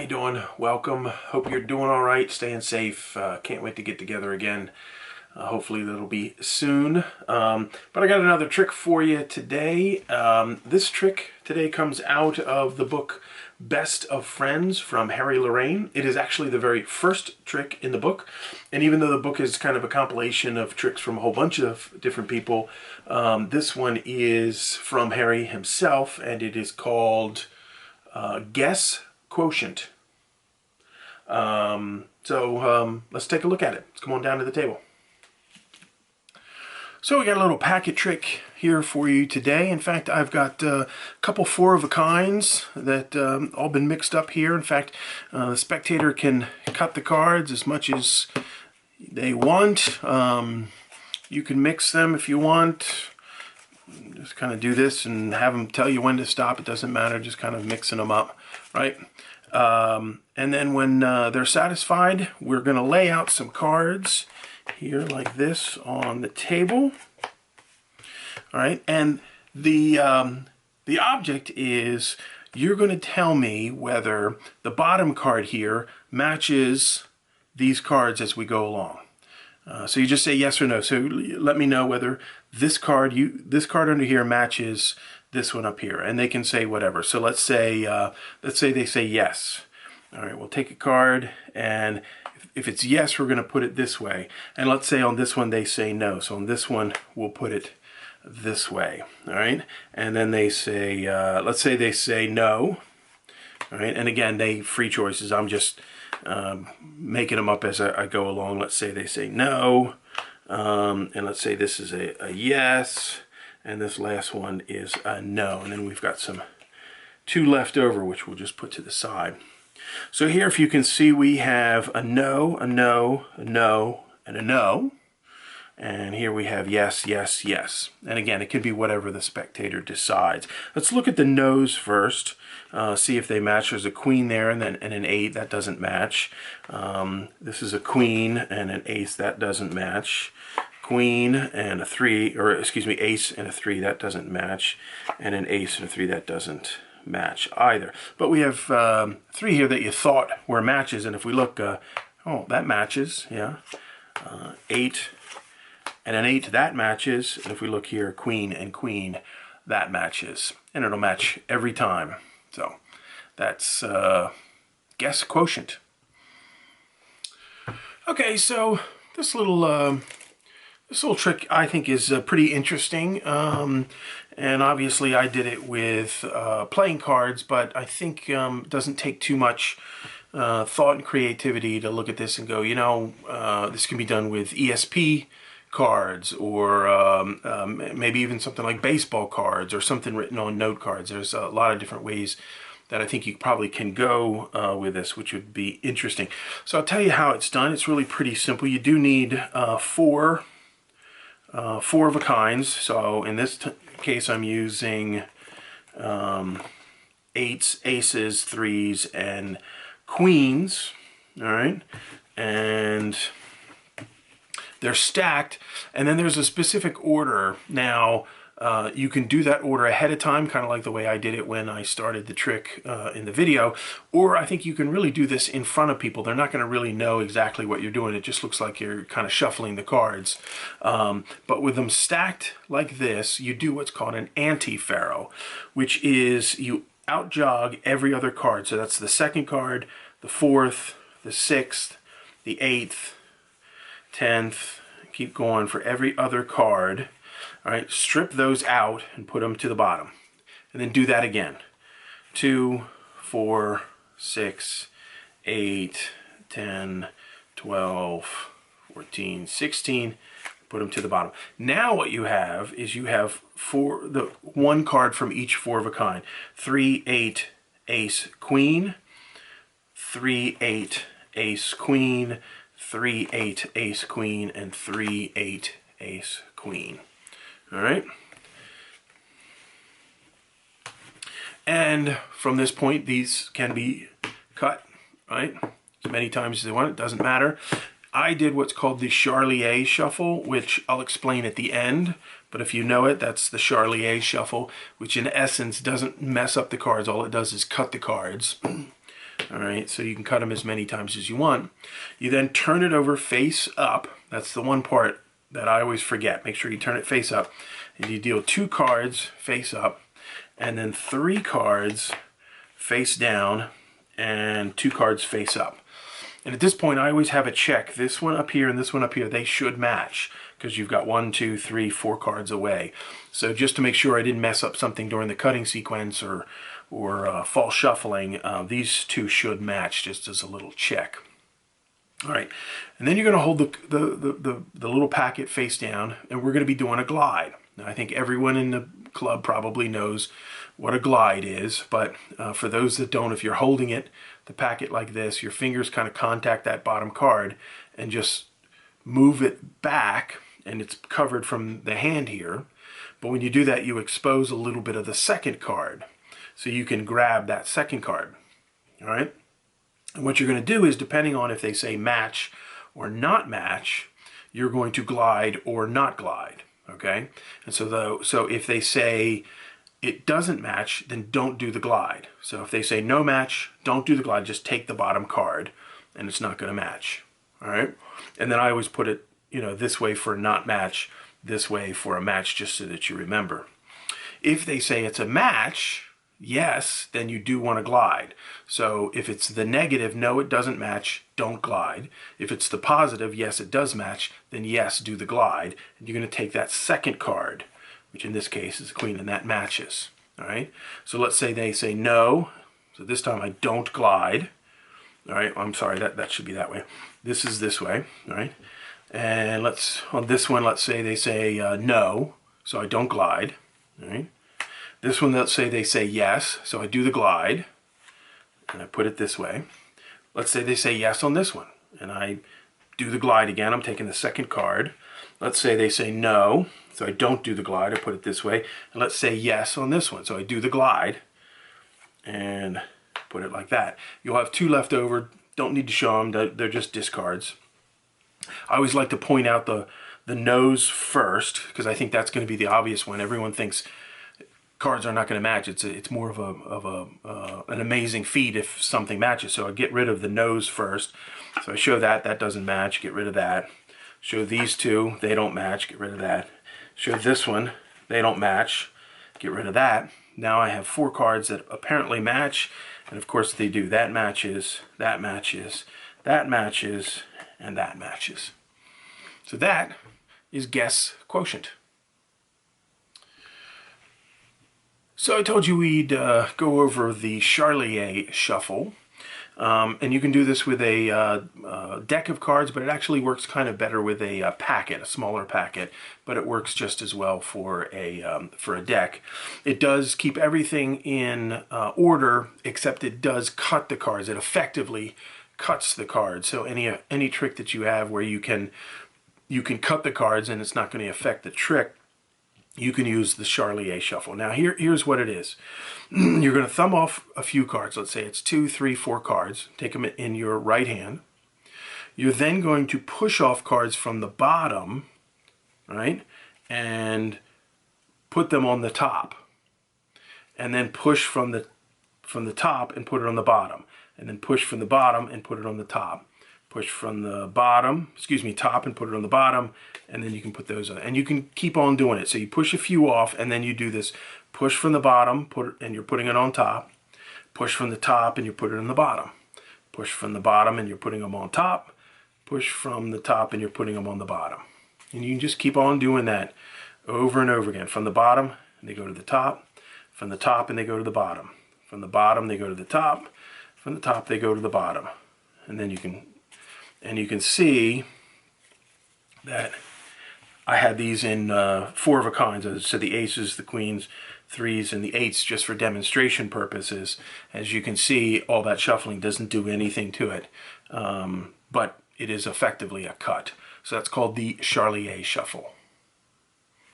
you doing? Welcome. Hope you're doing all right, staying safe. Can't wait to get together again. Hopefully that'll be soon. But I got another trick for you today. This trick today comes out of the book Best of Friends from Harry Lorayne. It is actually the very first trick in the book. And even though the book is kind of a compilation of tricks from a whole bunch of different people, this one is from Harry himself, and it is called Guess Quotient. Let's take a look at it. Let's come on down to the table. So we got a little packet trick here for you today. In fact, I've got a couple four-of-a-kinds that all been mixed up here. In fact, the spectator can cut the cards as much as they want. You can mix them if you want. Just kind of do this and have them tell you when to stop. It doesn't matter, just kind of mixing them up, right? And then when they're satisfied, we're going to lay out some cards here like this on the table. All right, and the object is you're going to tell me whether the bottom card here matches these cards as we go along. So you just say yes or no. So let me know whether this card under here matches this one up here, and they can say whatever. So let's say they say yes. All right, we'll take a card, and if it's yes, we're going to put it this way. And let's say on this one they say no. So on this one we'll put it this way. All right, and then they say let's say they say no. All right, and again, they free choices. I'm just making them up as I go along. Let's say they say no, and let's say this is a yes, and this last one is a no, and then we've got two left over, which we'll just put to the side. So here, if you can see, we have a no, a no, a no, and a no. And here we have yes, yes, yes. And again, it could be whatever the spectator decides. Let's look at the no's first. See if they match. There's a queen there and an 8. That doesn't match. This is a queen and an ace. That doesn't match. Queen and a 3, or excuse me, ace and a 3. That doesn't match. And an ace and a 3. That doesn't match either. But we have 3 here that you thought were matches. And if we look, oh, that matches. Yeah. 8 and an 8, that matches. And if we look here, queen and queen, that matches. And it'll match every time. So that's Guess Quotient. Okay, so this little trick I think is pretty interesting. And obviously I did it with playing cards, but I think it doesn't take too much thought and creativity to look at this and go, you know, this can be done with ESP cards, or maybe even something like baseball cards, or something written on note cards. There's a lot of different ways that I think you probably can go with this, which would be interesting. So I'll tell you how it's done. It's really pretty simple. You do need four of a kinds. So in this case, I'm using 8s, aces, 3s, and queens. All right, and they're stacked, and then there's a specific order. Now, you can do that order ahead of time, kind of like the way I did it when I started the trick in the video, or I think you can really do this in front of people. They're not going to really know exactly what you're doing. It just looks like you're kind of shuffling the cards. But with them stacked like this, you do what's called an anti-pharaoh, which is you out-jog every other card. So that's the second card, the 4th, the 6th, the 8th, 10th, keep going for every other card. All right, strip those out and put them to the bottom. And then do that again. 2, 4, 6, 8, 10, 12, 14, 16. Put them to the bottom. Now what you have is you have one card from each 4 of a kind. 3, 8, ace, queen. 3, 8, ace, queen. 3, 8, ace, queen, and 3, 8, ace, queen. All right. And from this point, these can be cut, right? As many times as they want, it doesn't matter. I did what's called the Charlier shuffle, which I'll explain at the end. But if you know it, that's the Charlier shuffle, which in essence doesn't mess up the cards. All it does is cut the cards. All right, so you can cut them as many times as you want. You then turn it over face up. That's the one part that I always forget. Make sure you turn it face up. And you deal 2 cards face up, and then 3 cards face down, and 2 cards face up. And at this point, I always have a check. This one up here and this one up here, they should match, because you've got 1, 2, 3, 4 cards away. So just to make sure I didn't mess up something during the cutting sequence or false shuffling, these 2 should match, just as a little check. All right, and then you're going to hold the little packet face down, and we're going to be doing a glide. Now, I think everyone in the club probably knows what a glide is, but for those that don't, if you're holding it, the packet like this, your fingers kind of contact that bottom card and just move it back, and it's covered from the hand here. But when you do that, you expose a little bit of the second card, so you can grab that second card. All right? And what you're going to do is, depending on if they say match or not match, you're going to glide or not glide. Okay? And so if they say it doesn't match, then don't do the glide. So if they say no match, don't do the glide, just take the bottom card, and it's not going to match. All right? And then I always put it, this way for not match, this way for a match, just so that you remember. If they say it's a match, yes, then you do want to glide. So if it's the negative, no, it doesn't match, don't glide. If it's the positive, yes, it does match, then yes, do the glide. And you're going to take that second card, which in this case is the queen, and that matches. All right? So let's say they say no. So this time I don't glide. All right? I'm sorry, that should be that way. This is this way. All right? And on this one, let's say they say no. So I don't glide. All right? This one, let's say they say yes, so I do the glide, and I put it this way. Let's say they say yes on this one, and I do the glide again. I'm taking the second card. Let's say they say no, so I don't do the glide. I put it this way. And let's say yes on this one, so I do the glide, and put it like that. You'll have 2 left over. Don't need to show them. They're just discards. I always like to point out the nose first, because I think that's going to be the obvious one. Everyone thinks cards are not going to match. It's more of an amazing feat if something matches. So I get rid of the nose first. So I show that doesn't match, get rid of that. Show these 2, they don't match, get rid of that. Show this one, they don't match, get rid of that. Now I have 4 cards that apparently match, and of course they do. That matches, that matches, that matches, and that matches. So that is Guess Quotient. So I told you we'd go over the Charlier Shuffle, and you can do this with a deck of cards, but it actually works kind of better with a packet, a smaller packet, but it works just as well for a deck. It does keep everything in order, except it does cut the cards. It effectively cuts the cards. So any trick that you have where you can cut the cards and it's not going to affect the trick, you can use the Charlier Shuffle. Now here's what it is. You're going to thumb off a few cards. Let's say it's 2, 3, 4 cards. Take them in your right hand. You're then going to push off cards from the bottom, right, and put them on the top. And then push from the top and put it on the bottom. And then push from the bottom and put it on the top. Push from the bottom, top, and put it on the bottom, and then you can put those on. And you can keep on doing it. So you push a few off, and then you do this. Push from the bottom, and you're putting it on top. Push from the top, and you put it on the bottom. Push from the bottom, and you're putting them on top. Push from the top, and you're putting them on the bottom. And you can just keep on doing that over and over again. From the bottom, and they go to the top. From the top, and they go to the bottom. From the bottom, they go to the top. From the top, they go to the bottom. And then you can see that I had these in 4 of a kind. So the aces, the queens, 3s, and the 8s just for demonstration purposes. As you can see, all that shuffling doesn't do anything to it, but it is effectively a cut. So that's called the Charlier Shuffle.